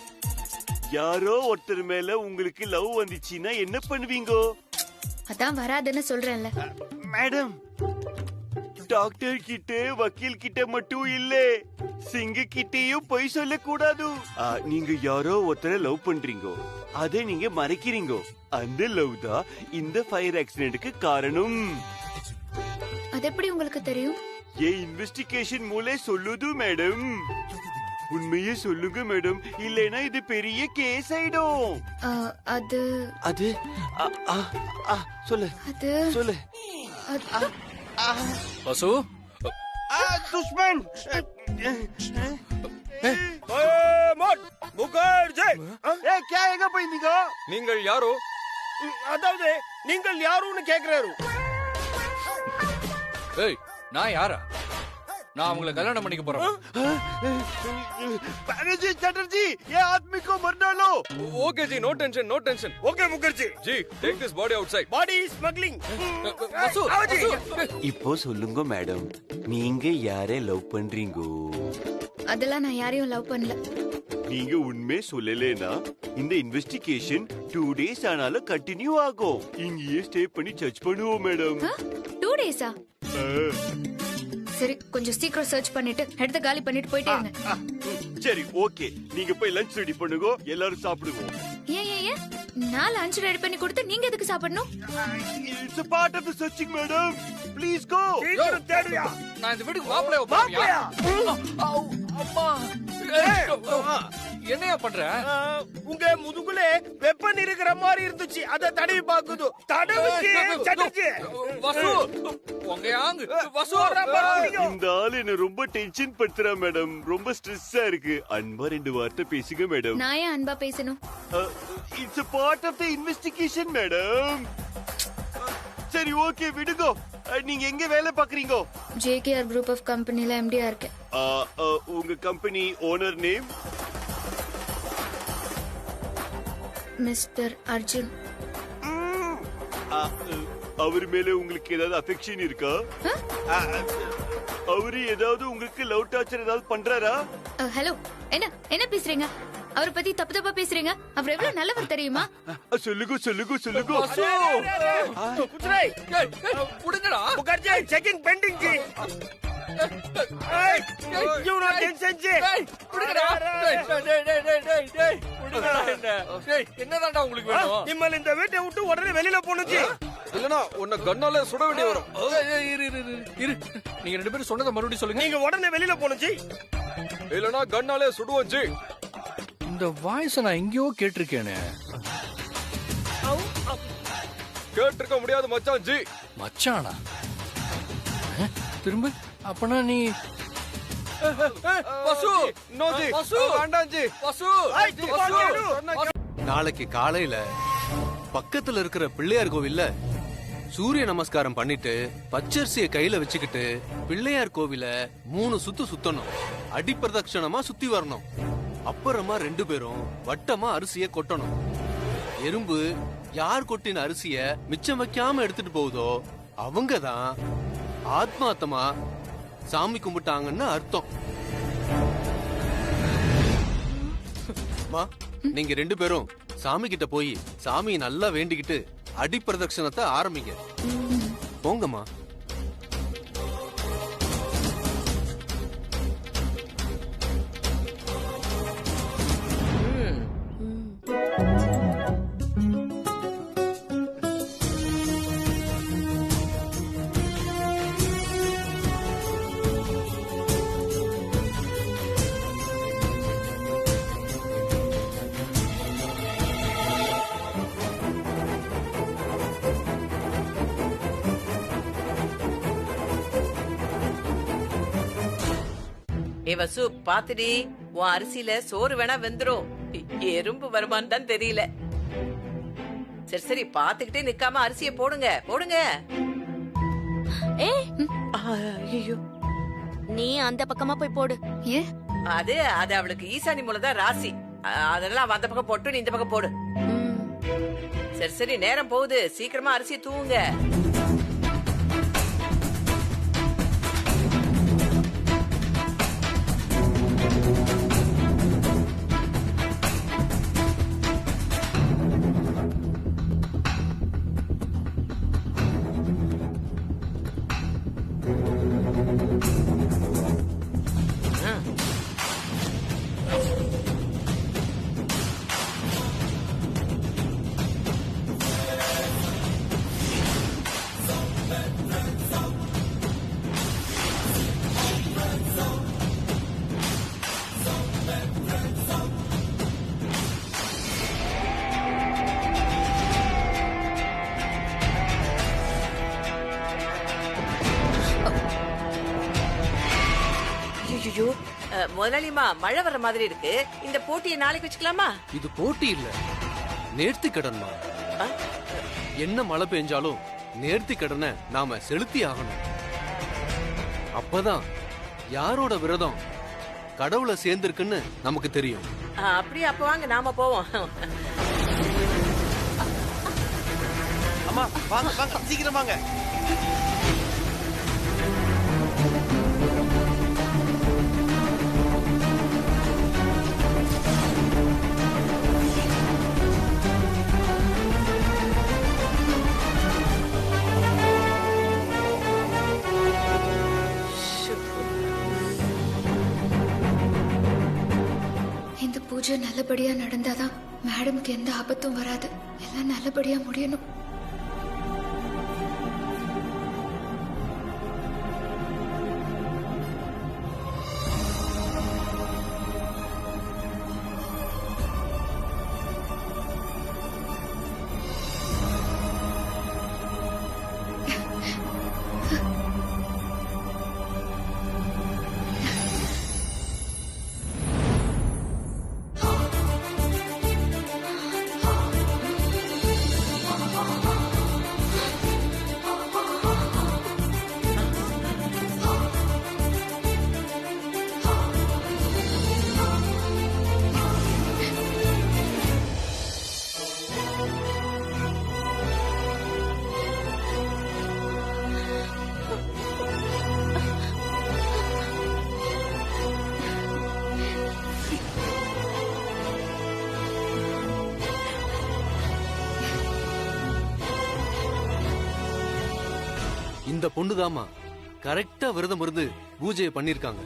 யாரோ ஒருத்தர் மேல உங்களுக்கு லவ் வந்துச்சுன்னா என்ன பண்ணுவீங்க? அதான் வராதுன்னு சொல்றேன்ல. மேடம், டாக்டர் கிட்ட வக்கீல் கிட்ட மட்டும் இல்ல, சிங்க கிட்டயும் போய் சொல்ல கூடாது. நீங்க யாரோ ஒருத்தரை லவ் பண்றீங்க, அதை நீங்க மறைக்கிறீங்க. அந்த லவ் தான் இந்த ஃபயர் ஆக்சிடென்ட்க்கு காரணம். அது எப்படி உங்களுக்கு தெரியும்? ஏன் இன்வெஸ்டிகேஷன் மூலம் சொல்லுது மேடம். உண்மையே சொல்லுங்க மேடம், இல்லைன்னா இது பெரிய கேஸ் ஆயிடும். அது அது சொல்லு, அது சொல்லு. வசு, துஷ்மன் क्या எங்க போயிருந்தீங்க? நீங்கள் யாரோ? அதாவது நீங்கள் யாருன்னு கேக்குறாரு. ஏய், நான் யாரா? நான் அவங்களை கல்யாணம் பண்ணிக்க போறேன். बैनर्जी चटर्जी, ये आदमी को मरना लो. ओके जी, no tension, no tension. Okay Mukherjee ji, take this body outside. Body smuggling. Vasu, இப்போ சொல்லுங்க மேடம், நீங்க யாரை லவ் பண்றீங்க? அதெல்லாம் நான் யாரையும் லவ் பண்ணல. நீங்க உண்மை சொல்லலைனா இந்த இன்வெஸ்டிகேஷன் 2 days ஆனாலும் கண்டினியூ ஆகும். இங்கேயே ஸ்டே பண்ணி சர்ச் பண்ணுவோம் மேடம். 2 days? சரி கொஞ்சம் சீக்கிரம் சர்ச் பண்ணிட்டு இடத்த காலி பண்ணிட்டு போயிட்டே இருங்க. சரி ஓகே, நீங்க போய் லஞ்ச் ரெடி பண்ணுங்க, எல்லாரும் சாப்பிடுவோம். ஏன் ஏன் ஏன் நான் லஞ்ச் ரெடி பண்ணி கொடுத்து நீங்க எதுக்கு சாப்பிடணும்? It's a part of the searching madam. Please go. சீக்கிரம் தேடுயா. நான் இந்த வீட்டுக்கு மாப்பிளைய பாப்பியா? அம்மா என்னையா பண்ற? உங்க முதுகுல வெப்பன் இருக்கிற மாதிரி இருந்துச்சு, அத தடவி பாக்குது. தடவுச்சு சட்டச்சு. வசு உங்க யாங்க வசு இந்த ஆளு என்ன ரொம்ப டென்ஷன் படுத்துறா மேடம். ரொம்ப ஸ்ட்ரெஸ்ஸா இருக்கு. அன்பா 2 வார்த்தை பேசுங்க மேடம். நான் ஏன் அன்பா பேசணும்? It's a part of the investigation madam. சரி ஓகே விடுங்க. நீங்க எங்க வேலை பாக்குறீங்க? JKR குரூப் ஆஃப் கம்பெனில MD-ஆ இருக்கேன். உங்க company owner name? Mister Arjun. அவர் மேல உங்களுக்கு ஏதாவது அஃபெக்ஷன் இருக்கா? அவரு ஏதாவது உங்களுக்கு லவ் டார்ச்சர் ஏதாவது பண்றாரா? ஹலோ, என்ன பேசுறீங்க? அவரை பத்தி தப்பு தப்பா பேசுறீங்க. அவர் எவ்வளவு நல்லவர் தெரியுமா? சொல்லுங்க சொல்லுங்க சொல்லுங்க. குத்ரை புடுங்கடா. Mukherjee checking pending ji. You no tension ji. புடுங்கடா. டேய் புடுங்கடா என்ன? டேய் என்னதான்டா உங்களுக்கு வேணும்? நிம்மல் இந்த வீட்டை விட்டு உடனே வெளியில போணும் ஜி. இல்லனா உன்னை கண்ணால சுட வேண்டி வரும். இரு நீங்க 2 பேரும் சொன்னதை மறுபடியும் சொல்லுங்க. நீங்க உடனே வெளியில போணும் ஜி. இல்லனா கண்ணாலே சுடுவோம் ஜி. இந்த வாய்ஸ் நான் எங்கேயோ கேட்டிருக்கேனே. கேட்டிருக்க முடியாது மச்சான் ஜி. மச்சானா? திரும்ப அப்பனா நீ வசு நோ ஜி. வசு வேண்டாம் ஜி. வசு நாளைக்கு காலையில பக்கத்துல இருக்கிற பிள்ளையார் கோவில்ல சூரிய நமஸ்காரம் பண்ணிட்டு பச்சரிசிய கையில வச்சுக்கிட்டு பிள்ளையார் கோவில 3 சுத்து சுத்தணும். அடிப்பிரதட்சணமா சுத்தி வரணும். அப்புறமா 2 பேரும் வட்டமா அரிசிய கொட்டணும். எறும்பு யார் கொட்டின அரிசிய மிச்சம் வைக்காம எடுத்துட்டு போகுதோ அவங்கதான் ஆத்மாத்தமா சாமி கும்பிட்டாங்கன்னு அர்த்தம். நீங்க 2 பேரும் சாமி கிட்ட போய் சாமியை நல்லா வேண்டிக்கிட்டு அடிப்பிரதட்சணத்தை ஆரம்பிங்க. போங்கம்மா. ஏ வசு பாத்துடி, உன் அரிசியில சோறு வேணா வெந்துரும், எறும்பு வருமான்னு தான் தெரியல. சரி சரி பாத்துக்கிட்டே நிக்காம அரிசிய போடுங்க போடுங்க. ஐயோ, நீ அந்த பக்கமா போய் போடு. ஏ அது அவளுக்கு ஈசானி மூலதான் ராசி. அதெல்லாம் அந்த பக்கம் போட்டு நீ இந்த பக்கம் போடு. சரி சரி நேரம் போகுது, சீக்கிரமா அரிசிய தூவுங்க. முதலாளிமா மழை வர மாதிரி இருக்கு, இந்த போட்டியை நாளைக்கு வச்சுக்கலாமா? இது போட்டி இல்ல, நேர்த்தி கடன்மா. என்ன மழை பெஞ்சாலும் நேர்த்தி கடனை நாம செலுத்தி ஆகணும். அப்பதான் யாரோட விரதம் கடவுளை சேர்ந்திருக்குன்னு நமக்கு தெரியும். அப்படியே அப்ப வாங்க நாம போவோம். அம்மா வாங்க வாங்க சீக்கிரம் வாங்க. பூஜை நல்லபடியா நடந்தாதான் மேடம்க்கு எந்த ஆபத்தும் வராது. எல்லாம் நல்லபடியா முடியணும். இந்த பொண்ணுதாமா கரெக்டா விரதம் இருந்து பூஜையை பண்ணிருக்காங்க.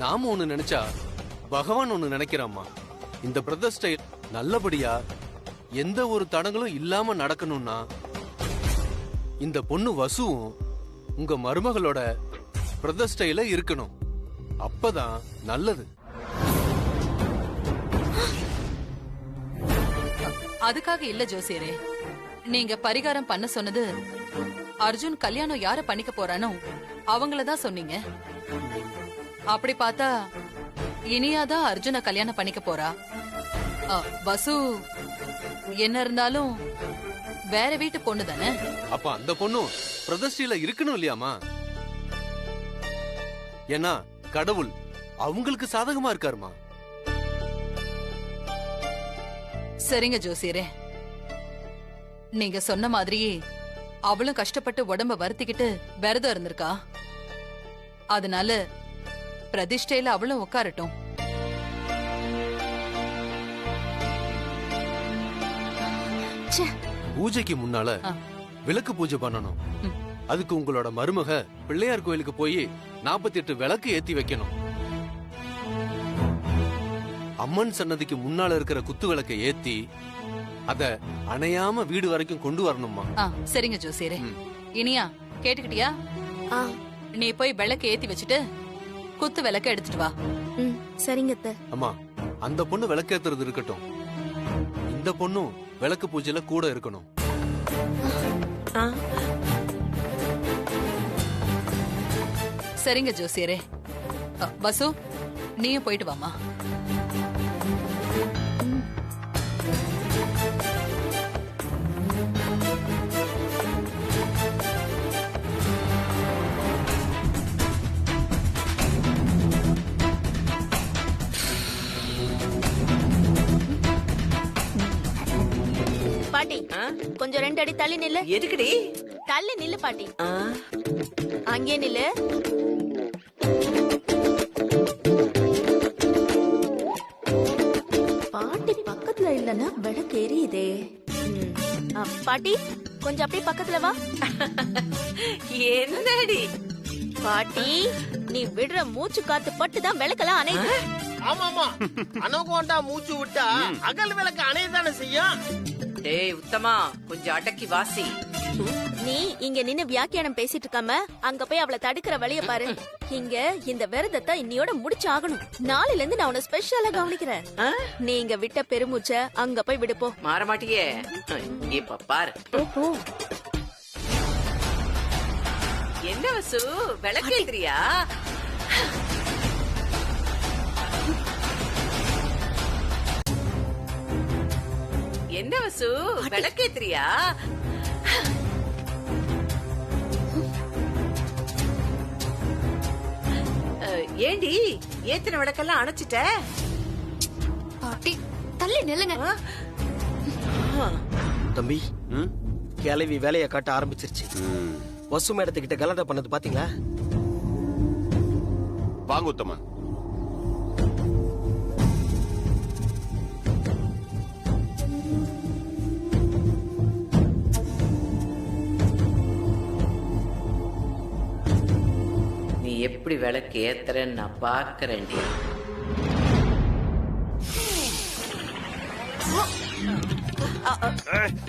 நாம ஒண்ணு நினைச்சா பகவான் ஒண்ணு நினைக்கிறாமா. இந்த பிரதிஷ்டை நல்லபடியா எந்த ஒரு தடங்களும் இல்லாம நடக்கணும்னா இந்த பொண்ணு வசுவும் உங்க மருமகளோட பிரதிஷ்டையில இருக்கணும். அப்பதான் நல்லது. அதுக்காக இல்ல ஜோசியரே, நீங்க பரிகாரம் பண்ண சொன்னது அர்ஜுன் கல்யாணம் யார பண்ணிக்க போறானோ அவங்களதான் சொன்னீங்க. அப்படி பார்த்தா இனியாதான் அர்ஜுன கல்யாணம் பண்ணிக்க போறா. வசு என்ன இருந்தாலும் வேற வீட்டு பொண்ணு தானே. அப்ப அந்த பொண்ணும் பிரதிஷ்டையில இருக்கணும் இல்லையாமா? ஏன்னா கடவுள் அவங்களுக்கு சாதகமா இருக்காருமா. சரிங்க ஜோசியரே, நீங்க சொன்ன மாதிரியே அவளும் கஷ்டப்பட்டு உடம்ப வருத்திக்கிட்டு விரதம் இருந்திருக்கா. அதனால பிரதிஷ்டையில அவளும் உட்காரட்டும். பூஜைக்கு முன்னால விளக்கு பூஜை பண்ணணும். அதுக்கு உங்களோட மருமக பிள்ளையார் கோயிலுக்கு போய் 48 விளக்கு ஏத்தி வைக்கணும். அம்மன் சன்னதிக்கு முன்னால இருக்கிற குத்து விளக்கை ஏத்தி அத அணையாம வீடு வரைக்கும் கொண்டு வரணுமா. சரிங்க ஜோசியரே. இனியா கேட்டுக்கிட்டியா? நீ போய் விளக்கு ஏத்தி வச்சுட்டு குத்து விளக்க எடுத்துட்டு வா. சரிங்க அத்தை. அம்மா, அந்த பொண்ணு விளக்கேத்துறது இருக்கட்டும், இந்த பொண்ணும் விளக்கு பூஜையில கூட இருக்கணும். சரிங்க ஜோசியரே. வசு, நீயும் போயிட்டு வாமா. பாட்டி, கொஞ்சம் 2 அடி தள்ளி நில்லு. எதுக்குடி? தள்ளி நில்லு பாட்டி. அங்கே நில்லு. பாட்டி பக்கத்துல இல்லன்னா விளக்கு எரியுதே. பாட்டி கொஞ்சம் அப்படியே பக்கத்துல வா. என்னடி பாட்டி, நீ விடுற மூச்சு காத்து பட்டுதான் விளக்கெல்லாம் அணையுது. ஆமாமா, அனகோண்டா மூச்சு விட்டா அகல் விளக்கு அணையதானே செய்யும். டேய் உத்தமா, கொஞ்சம் அடக்கி வாசி. நீ இங்க நின்னு வியாக்கியானம் பேசிட்டு இருக்காம அங்க போய் அவளை தடுக்கிற வழிய பாரு. இங்க இந்த விரதத்தை இன்னையோட முடிச்சு ஆகணும். நாளையில இருந்து நான் உன்னை ஸ்பெஷலா கவனிக்கிறேன். நீ இங்க விட்ட பெருமூச்ச அங்க போய் விடுப்போ. மாற மாட்டியே. இப்ப பாரு. என்ன வசு, விளக்கேத்துறியா? என்ன வசு, விளக்கேத்துறியா? ஏண்டி ஏத்தின விளக்கெல்லாம் அணைச்சிட்ட? பாட்டி தள்ளி நில்லுங்க. தம்பி, கிளவி வேலையை காட்ட ஆரம்பிச்சிருச்சு. வசு மேடத்துக்கிட்ட கலாட்டா பண்ணது பாத்தீங்களா? வாங்க உத்தமா. நீ எப்படி விளக்கு ஏத்துறேன்னு நான் பாக்குறேன்டி.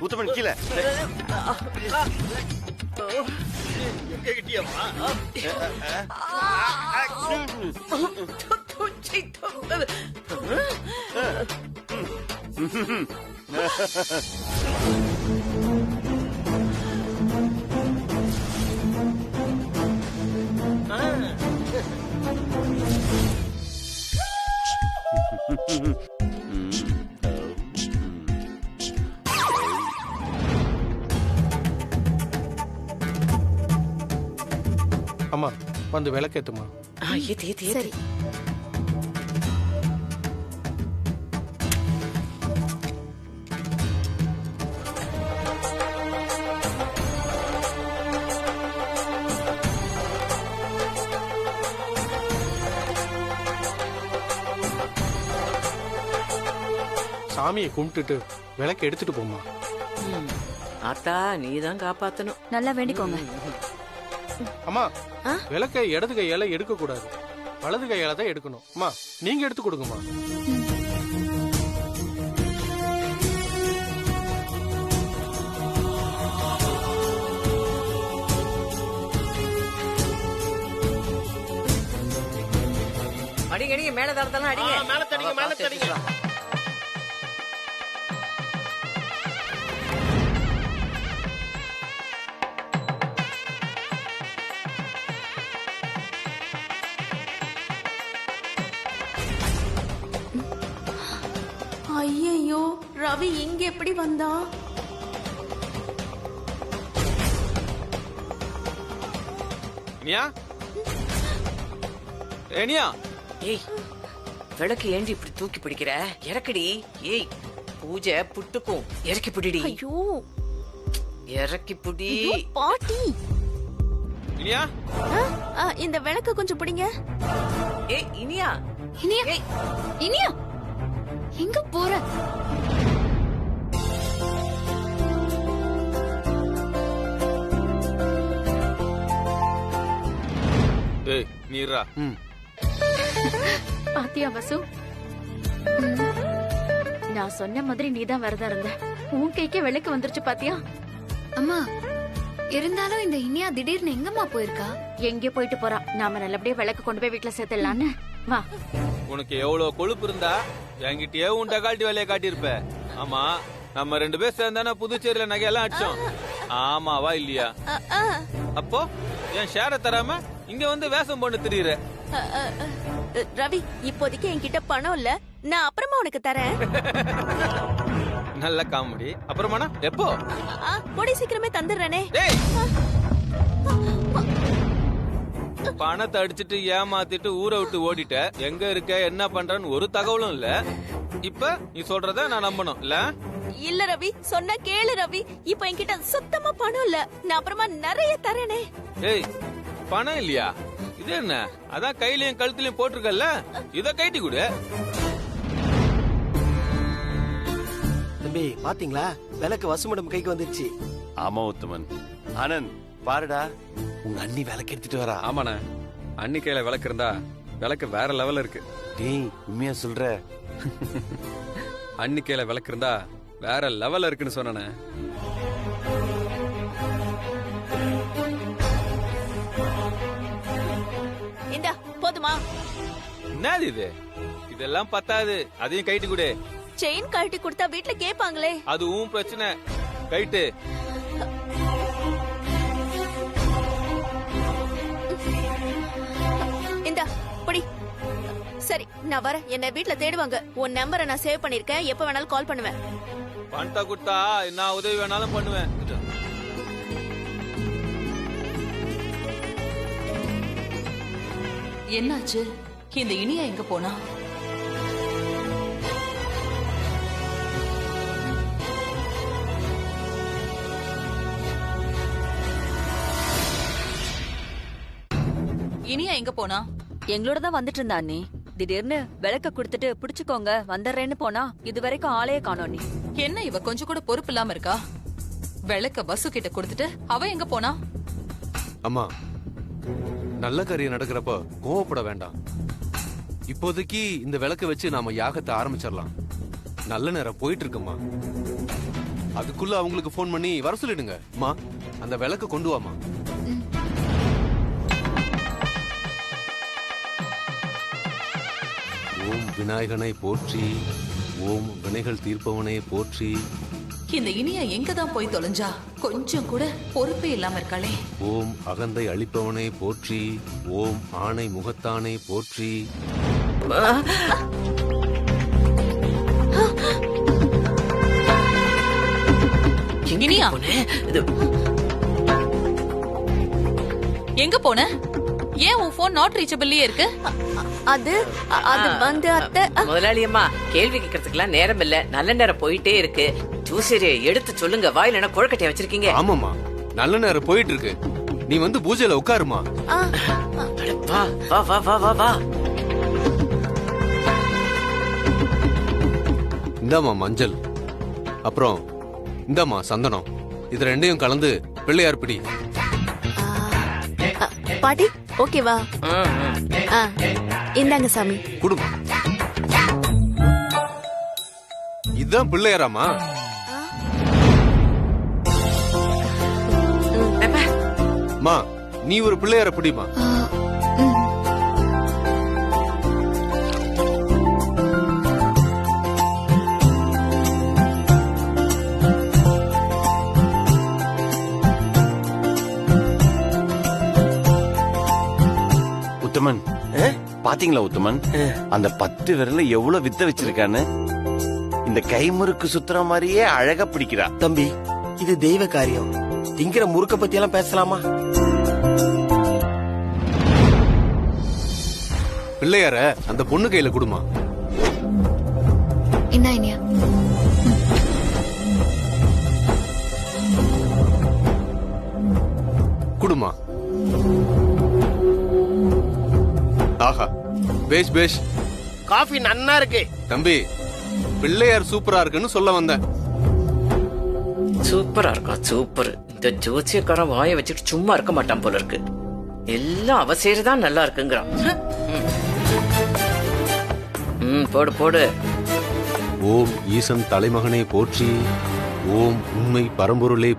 உத்தமன் கீழே. அம்மா வந்து விளக்கேத்துமா. சரி. சாமியை கும்பிட்டுட்டு விளக்கு எடுத்துட்டு போமா. ஆத்தா நீதான் காப்பாத்தணும். நல்லா வேண்டிக்கோங்க. அம்மா விளக்கை இடது கையால எடுக்க கூடாது, வலது கையால தான் எடுக்கணும். அம்மா நீங்க எடுத்து கொடுங்கம்மா. அடிங்க அடிங்க, மேல தரத்தெல்லாம் அடிங்க. மேல தடிங்க, மேல தடிங்க. ஐயோ, ரவி இங்க எப்படி வந்தா? ஏய், விளக்கு ஏண்டி இப்படி தூக்கி பிடிக்கிற? இறக்கடி. ஏய், பூஜை புட்டுக்கும். இறக்கி பிடிடி. ஐயோ, இறக்கி பிடி. பாட்டி. இந்த விளக்கு கொஞ்சம் பிடிங்க. ஏய் இனியா, இனியா, இனியா எங்க போற? ஏய் நீரா. பாத்தியா வசு, நான் சொன்ன மாதிரி நீதான் விரதம் இருந்த. உன் கைக்கே விளக்கு வந்துருச்சு பாத்தியா? அம்மா இருந்தாலும் இந்த இனியா திடீர்னு எங்கம்மா போயிருக்கா? எங்கே போயிட்டு போறா? நாம நல்லபடியா விளக்கு கொண்டு போய் வீட்டுல சேர்த்துடலான்னு வா. உனக்கு எவ்வளவு கொழுப்பு இருந்தா என்கிட்டயே உன் டகால்ட்டி வேலையை காட்டியிருப்ப. ஆமா, நம்ம 2 பேர் சேர்ந்தானே புதுச்சேரியில நகையெல்லாம் அடிச்சோம். ஆமாவா இல்லையா? அப்போ என் ஷேரை தராம இங்க வந்து வேஷம் போட்டு திரியுற. ரவி, இப்போதைக்கு என்கிட்ட பணம் இல்ல, நான் அப்புறமா உனக்கு தரேன். நல்ல காமெடி. அப்புறமானா எப்போ? கூடி சீக்கிரமே தந்துடுறேனே. பணத்தை அடிச்சிட்டு ஏமாத்திட்டு ஊரை விட்டு ஓடிட்ட. எங்க இருக்க, என்ன பண்றன்னு ஒரு தகவலும் இல்ல. இப்ப நீ சொல்றத நான் நம்பணும் இல்ல? இல்ல ரவி, சொன்ன கேளு ரவி. இப்ப என்கிட்ட சுத்தமா பணம் இல்ல, நான் அப்புறமா நிறைய தரேனே. ஏய், பணம் இல்லையா? இது என்ன? அதான் கையிலயும் கழுத்துலயும் போட்டிருக்கல, இத கைட்டி கொடு. தம்பி பாத்தீங்களா, விளக்கு வசுமடம் கைக்கு வந்துருச்சு. ஆமா உத்தமன். ஆனந்த் பாருடா, உங்க அண்ணி விளக்கு எடுத்துட்டு வரா. ஆமாண்ணே, அண்ணி கையில விளக்கு இருந்தா விளக்கு வேற லெவல்ல இருக்கு. டேய் உண்மையா சொல்ற? அண்ணி கையில விளக்கு இருந்தா வேற லெவல்ல இருக்குன்னு சொன்னேன். இந்தா போதுமா? என்னது இது? இதெல்லாம் பத்தாது, அதையும் கைட்டு கொடு. செயின் கழட்டி கொடுத்தா வீட்டுல கேட்பாங்களே. அது உன் பிரச்சனை, கைட்டு. இந்தா புடி. சரி நான் வரேன், என்ன வீட்டுல தேடுவாங்க. உன் நம்பரை நான் சேவ் பண்ணிருக்கேன், எப்ப வேணாலும் கால் பண்ணுவேன். பணத்தை கொடுத்தா நான் உதவி வேணாலும் பண்ணுவேன். என்னாச்சு? இந்த இனியா எங்க போனா? இனியா எங்க போனா? எங்களோட தான் வந்துட்டு இருந்தா அண்ணி. திடீர்னு விளக்க கொடுத்துட்டு புடிச்சுக்கோங்க வந்துடுறேன்னு போனா இது வரைக்கும் ஆளையே காணோம். நீ என்ன இவ கொஞ்சம் கூட பொறுப்பு இல்லாம இருக்கா? விளக்க வசு கிட்ட கொடுத்துட்டு அவ எங்க போனா? அம்மா நல்ல காரியம் நடக்கிறப்ப கோவப்பட வேண்டாம். இப்போதைக்கு இந்த விளக்க வச்சு நாம யாகத்தை ஆரம்பிச்சிடலாம். நல்ல நேரம் போயிட்டு இருக்குமா. அதுக்குள்ள அவங்களுக்கு போன் பண்ணி வர சொல்லிடுங்க. மா, அந்த விளக்க கொண்டு வாமா. ஓம் விநாயகனை போற்றி, ஓம் வினைகள் தீர்ப்பவனை போற்றி. இந்த இனியா எங்கதான் போய் தொலைஞ்சா? கொஞ்சம் கூட பொறுப்பே இல்லாம இருக்காளே. ஓம் அகந்தை அழிப்பவனை போற்றி, ஓம் ஆணை முகத்தானை போற்றி. இனியா எங்க போன? ஏன் உன் போன் நாட் ரீச்சபிள்லயே இருக்கு? அது வந்து அத்தை. முதலாளியம்மா, கேள்வி கேட்கறதுக்குலாம் நேரம் இல்ல. நல்ல நேரம் போயிட்டே இருக்கு. ஜூசரி எடுத்து சொல்லுங்க. வாயில என்ன கொழுக்கட்டையா வச்சிருக்கீங்க? ஆமாமா, நல்ல நேரம் போயிட்டு இருக்கு. நீ வந்து பூஜையில உட்காருமா. வா வா வா வா வா வா. இந்தாமா மஞ்சள், அப்புறம் இந்தாமா சந்தனம். இது ரெண்டையும் கலந்து பிள்ளையார் பிடி. பாட்டி ஓகேவா? இந்தாங்க சாமி. குடுமா. இதுதான் பிள்ளையாராமா? மா, நீ ஒரு பிள்ளையார பிடிமா. உத்தமன், பாத்தீங்களா உத்தமன், அந்த 10 விரல எவ்வளவு வித்த வச்சிருக்கான்னு. இந்த கைமுறுக்கு சுத்துற மாதிரியே அழகா பிடிக்கிறா. தம்பி, இது தெய்வ காரியம். திங்கிற முறுக்க பத்தி எல்லாம் பேசலாமா? பிள்ளையார அந்த பொண்ணு கையில குடுமா. என்ன இனியா? குடுமா. ஆஹா, பேஷ் பேஷ். காஃபி நன்னா இருக்கு. தம்பி, பிள்ளையார் சூப்பரா இருக்குன்னு சொல்ல வந்தேன். சூப்பரா இருக்கா? சூப்பர். இந்த ஜோசியக்காரன் வாயை வச்சுட்டு சும்மா இருக்க மாட்டான் போல இருக்கு. எல்லாம் அவசேதான் நல்லா இருக்குங்கிறான். போடு போடு. ஓம் ஈசன் தலைமகனை போற்றி, ஓம் உண்மை பரம்பொருளை